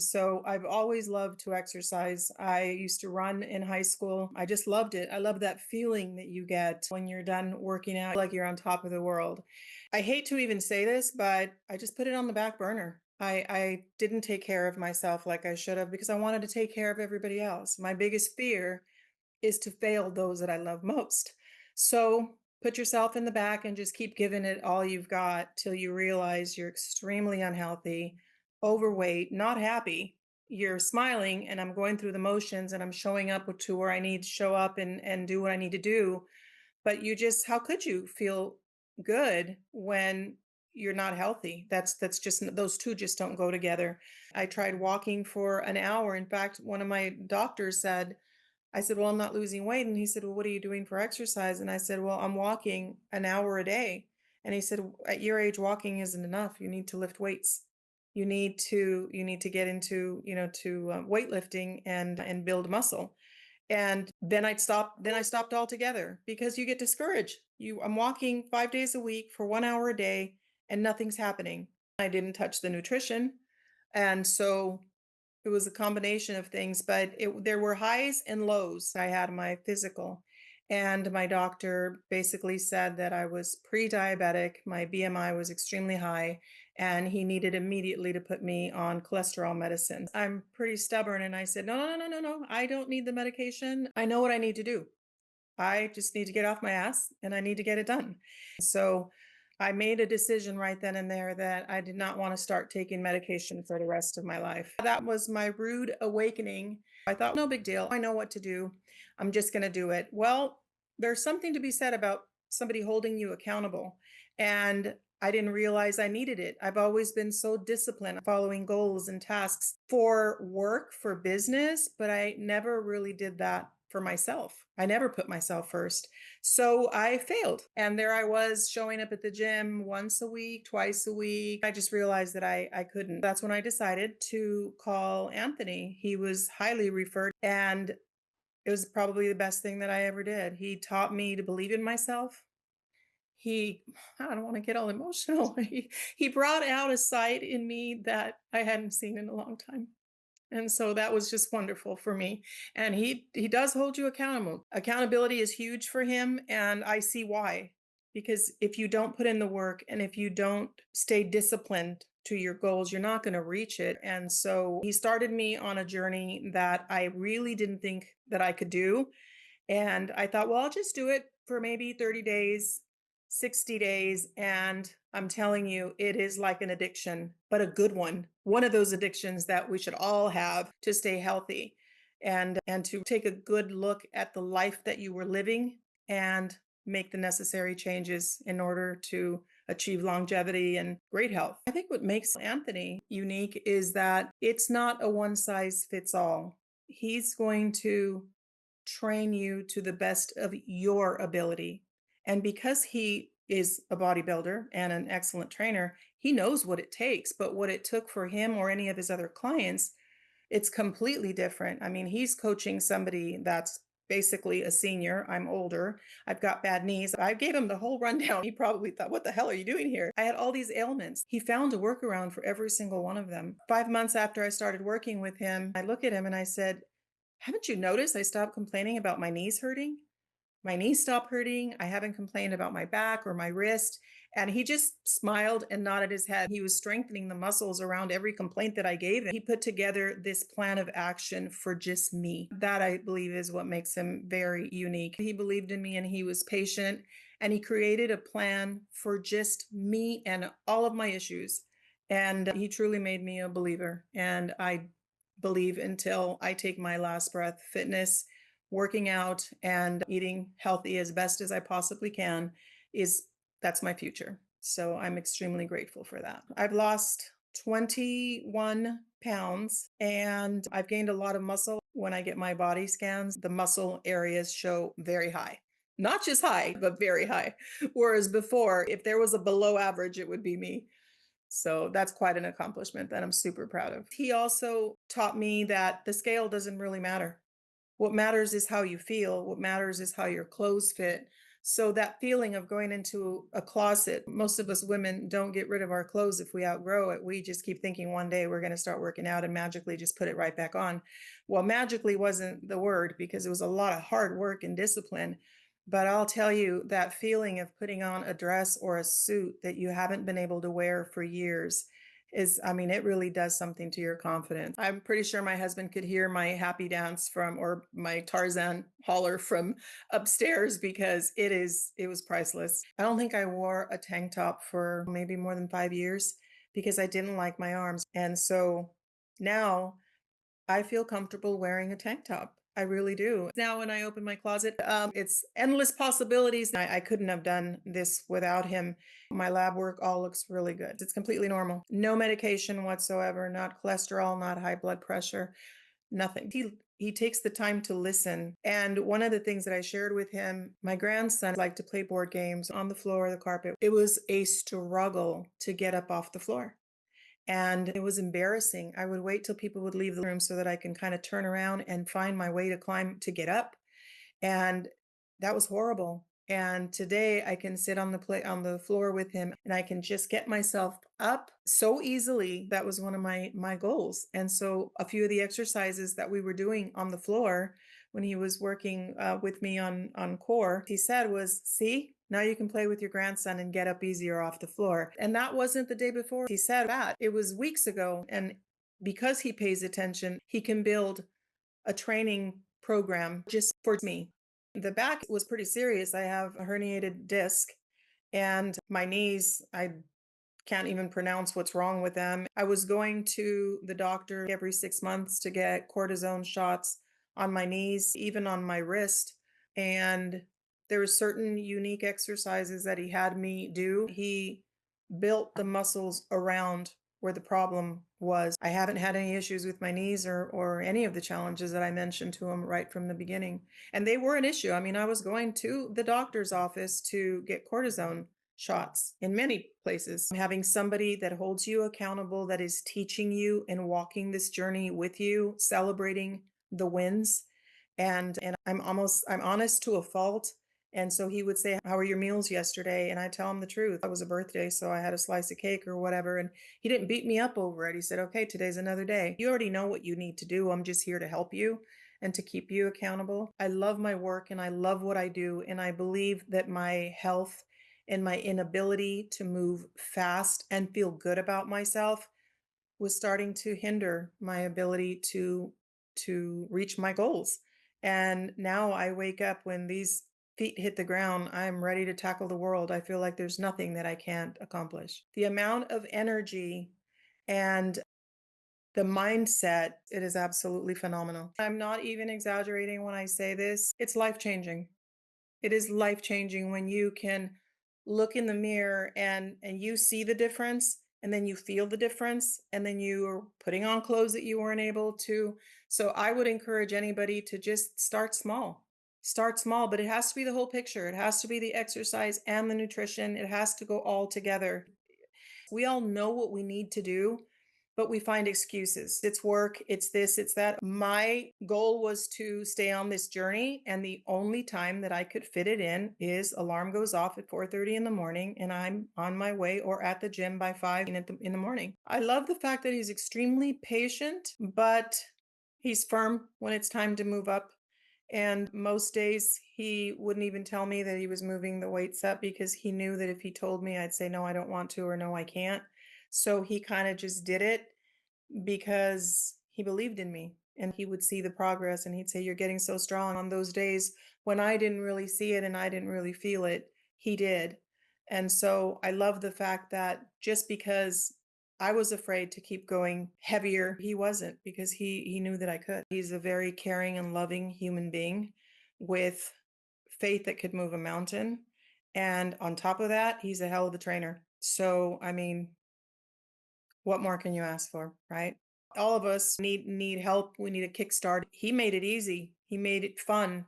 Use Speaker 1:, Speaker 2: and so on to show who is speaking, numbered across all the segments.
Speaker 1: So I've always loved to exercise. I used to run in high school. I just loved it. I love that feeling that you get when you're done working out, like you're on top of the world. I hate to even say this, but I just put it on the back burner. I didn't take care of myself like I should have because I wanted to take care of everybody else. My biggest fear is to fail those that I love most. So put yourself in the back and just keep giving it all you've got till you realize you're extremely unhealthy, overweight, not happy. You're smiling and I'm going through the motions and I'm showing up to where I need to show up and do what I need to do. But you just, how could you feel good when you're not healthy? That's just, those two just don't go together. I tried walking for an hour. In fact, one of my doctors said, I said, well, I'm not losing weight. And he said, well, what are you doing for exercise? And I said, well, I'm walking an hour a day. And he said, at your age, walking isn't enough. You need to lift weights. You need to get into, to weightlifting and build muscle. And then I stopped altogether because you get discouraged. I'm walking 5 days a week for 1 hour a day and nothing's happening. I didn't touch the nutrition. And so it was a combination of things, but there were highs and lows. I had my physical, and my doctor basically said that I was pre-diabetic. My BMI was extremely high, and he needed immediately to put me on cholesterol medicine. I'm pretty stubborn, and I said, no, no, no, no, no, no. I don't need the medication. I know what I need to do. I just need to get off my ass and I need to get it done. So I made a decision right then and there that I did not want to start taking medication for the rest of my life. That was my rude awakening. I thought, no big deal. I know what to do. I'm just going to do it. Well, there's something to be said about somebody holding you accountable. And I didn't realize I needed it. I've always been so disciplined, following goals and tasks for work, for business, but I never really did that for myself. I never put myself first. So I failed. And there I was showing up at the gym once a week, twice a week. I just realized that I couldn't. That's when I decided to call Anthony. He was highly referred, and it was probably the best thing that I ever did. He taught me to believe in myself. He, I don't want to get all emotional. He brought out a side in me that I hadn't seen in a long time. And so that was just wonderful for me. And he does hold you accountable. Accountability is huge for him, and I see why. Because if you don't put in the work and if you don't stay disciplined to your goals, you're not going to reach it. And so he started me on a journey that I really didn't think that I could do. And I thought, well, I'll just do it for maybe 30 days, 60 days. And I'm telling you, it is like an addiction, but a good one. One of those addictions that we should all have to stay healthy and to take a good look at the life that you were living and make the necessary changes in order to achieve longevity and great health. I think what makes Anthony unique is that it's not a one size fits all. He's going to train you to the best of your ability. And because he is a bodybuilder and an excellent trainer, he knows what it takes. But what it took for him or any of his other clients, it's completely different. I mean, he's coaching somebody that's basically a senior. I'm older. I've got bad knees. I gave him the whole rundown. He probably thought, what the hell are you doing here? I had all these ailments. He found a workaround for every single one of them. 5 months after I started working with him, I look at him and I said, haven't you noticed I stopped complaining about my knees hurting? My knees stopped hurting. I haven't complained about my back or my wrist. And he just smiled and nodded his head. He was strengthening the muscles around every complaint that I gave him. He put together this plan of action for just me. That, I believe, is what makes him very unique. He believed in me and he was patient, and he created a plan for just me and all of my issues. And he truly made me a believer. And I believe until I take my last breath, fitness, working out, and eating healthy as best as I possibly can is that's my future. So I'm extremely grateful for that. I've lost 21 pounds and I've gained a lot of muscle. When I get my body scans, the muscle areas show very high. Not just high, but very high. Whereas before, if there was a below average, it would be me. So that's quite an accomplishment that I'm super proud of. He also taught me that the scale doesn't really matter. What matters is how you feel. What matters is how your clothes fit. So that feeling of going into a closet, most of us women don't get rid of our clothes if we outgrow it. We just keep thinking one day we're going to start working out and magically just put it right back on. Well, magically wasn't the word because it was a lot of hard work and discipline. But I'll tell you that feeling of putting on a dress or a suit that you haven't been able to wear for years is, I mean, it really does something to your confidence. I'm pretty sure my husband could hear my happy dance from, or my Tarzan holler from upstairs because it was priceless. I don't think I wore a tank top for maybe more than 5 years because I didn't like my arms. And so now I feel comfortable wearing a tank top. I really do. Now, when I open my closet, it's endless possibilities. I couldn't have done this without him. My lab work all looks really good. It's completely normal. No medication whatsoever, not cholesterol, not high blood pressure, nothing. He takes the time to listen. And one of the things that I shared with him, my grandson liked to play board games on the floor, the carpet. It was a struggle to get up off the floor. And it was embarrassing. I would wait till people would leave the room so that I can kind of turn around and find my way to climb to get up. And that was horrible. And today I can sit on the floor with him and I can just get myself up so easily. That was one of my goals. And so a few of the exercises that we were doing on the floor when he was working with me on core, he said was, see, now you can play with your grandson and get up easier off the floor. And that wasn't the day before he said that. It was weeks ago. And because he pays attention, he can build a training program just for me. The back was pretty serious. I have a herniated disc and my knees, I can't even pronounce what's wrong with them. I was going to the doctor every 6 months to get cortisone shots on my knees, even on my wrist. And there were certain unique exercises that he had me do. He built the muscles around where the problem was. I haven't had any issues with my knees or any of the challenges that I mentioned to him right from the beginning. And they were an issue. I mean, I was going to the doctor's office to get cortisone shots in many places. Having somebody that holds you accountable, that is teaching you and walking this journey with you, celebrating the wins. And I'm honest to a fault. And so he would say, how were your meals yesterday? And I tell him the truth. It was a birthday, so I had a slice of cake or whatever. And he didn't beat me up over it. He said, okay, today's another day. You already know what you need to do. I'm just here to help you and to keep you accountable. I love my work and I love what I do. And I believe that my health and my inability to move fast and feel good about myself was starting to hinder my ability to reach my goals. And now I wake up when these feet hit the ground, I'm ready to tackle the world. I feel like there's nothing that I can't accomplish. The amount of energy and the mindset, it is absolutely phenomenal. I'm not even exaggerating when I say this. It's life-changing. It is life-changing when you can look in the mirror and you see the difference and then you feel the difference and then you're putting on clothes that you weren't able to. So I would encourage anybody to just start small. Start small, but it has to be the whole picture. It has to be the exercise and the nutrition. It has to go all together. We all know what we need to do, but we find excuses. It's work, it's this, it's that. My goal was to stay on this journey, and the only time that I could fit it in is alarm goes off at 4:30 in the morning and I'm on my way or at the gym by 5 in the morning. I love the fact that he's extremely patient, but he's firm when it's time to move up. And most days he wouldn't even tell me that he was moving the weights up because he knew that if he told me, I'd say, no, I don't want to, or no, I can't. So he kind of just did it because he believed in me and he would see the progress and he'd say, you're getting so strong. On those days when I didn't really see it and I didn't really feel it, he did. And so I love the fact that just because I was afraid to keep going heavier, he wasn't, because he knew that I could. He's a very caring and loving human being with faith that could move a mountain. And on top of that, he's a hell of a trainer. So, I mean, what more can you ask for, right? All of us need help. We need a kickstart. He made it easy. He made it fun,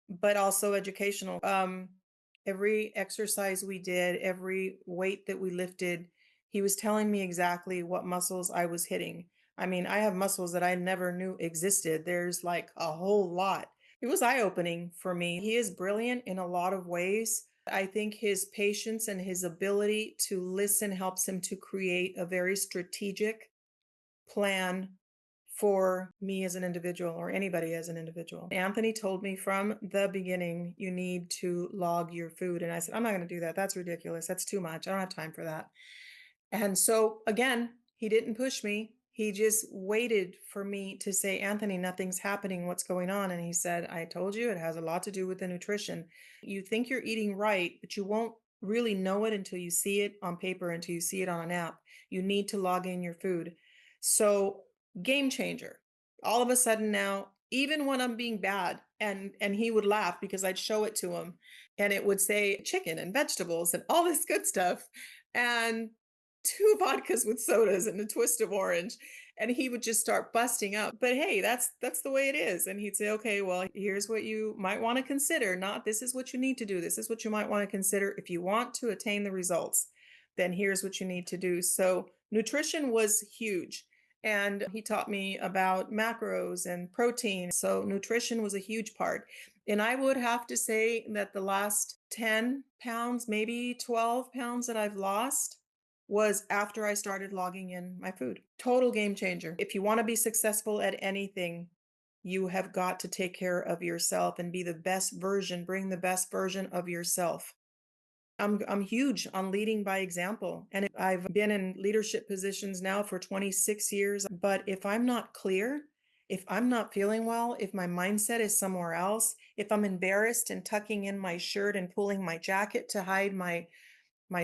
Speaker 1: but also educational. Every exercise we did, every weight that we lifted, he was telling me exactly what muscles I was hitting. I mean, I have muscles that I never knew existed. There's like a whole lot. It was eye-opening for me. He is brilliant in a lot of ways. I think his patience and his ability to listen helps him to create a very strategic plan for me as an individual or anybody as an individual. Anthony told me from the beginning, you need to log your food. And I said, I'm not going to do that. That's ridiculous. That's too much. I don't have time for that. And so again, he didn't push me. He just waited for me to say, Anthony, nothing's happening. What's going on? And he said, I told you it has a lot to do with the nutrition. You think you're eating right, but you won't really know it until you see it on paper, until you see it on an app. You need to log in your food. So, game changer. All of a sudden now, even when I'm being bad, and he would laugh because I'd show it to him and it would say chicken and vegetables and all this good stuff. And two vodkas with sodas and a twist of orange, and he would just start busting up. But hey, that's the way it is. And he'd say, okay, well, here's what you might want to consider. Not this is what you need to do. This is what you might want to consider if you want to attain the results. Then here's what you need to do. So nutrition was huge. And he taught me about macros and protein. So nutrition was a huge part. And I would have to say that the last 10 pounds, maybe 12 pounds that I've lost was after I started logging in my food. Total game changer. If you want to be successful at anything, you have got to take care of yourself and be the best version, bring the best version of yourself. I'm huge on leading by example. And I've been in leadership positions now for 26 years, but if I'm not clear, if I'm not feeling well, if my mindset is somewhere else, if I'm embarrassed and tucking in my shirt and pulling my jacket to hide my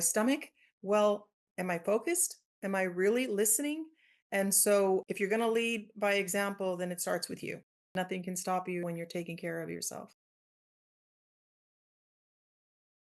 Speaker 1: stomach, well, am I focused? Am I really listening? And so if you're going to lead by example, then it starts with you. Nothing can stop you when you're taking care of yourself.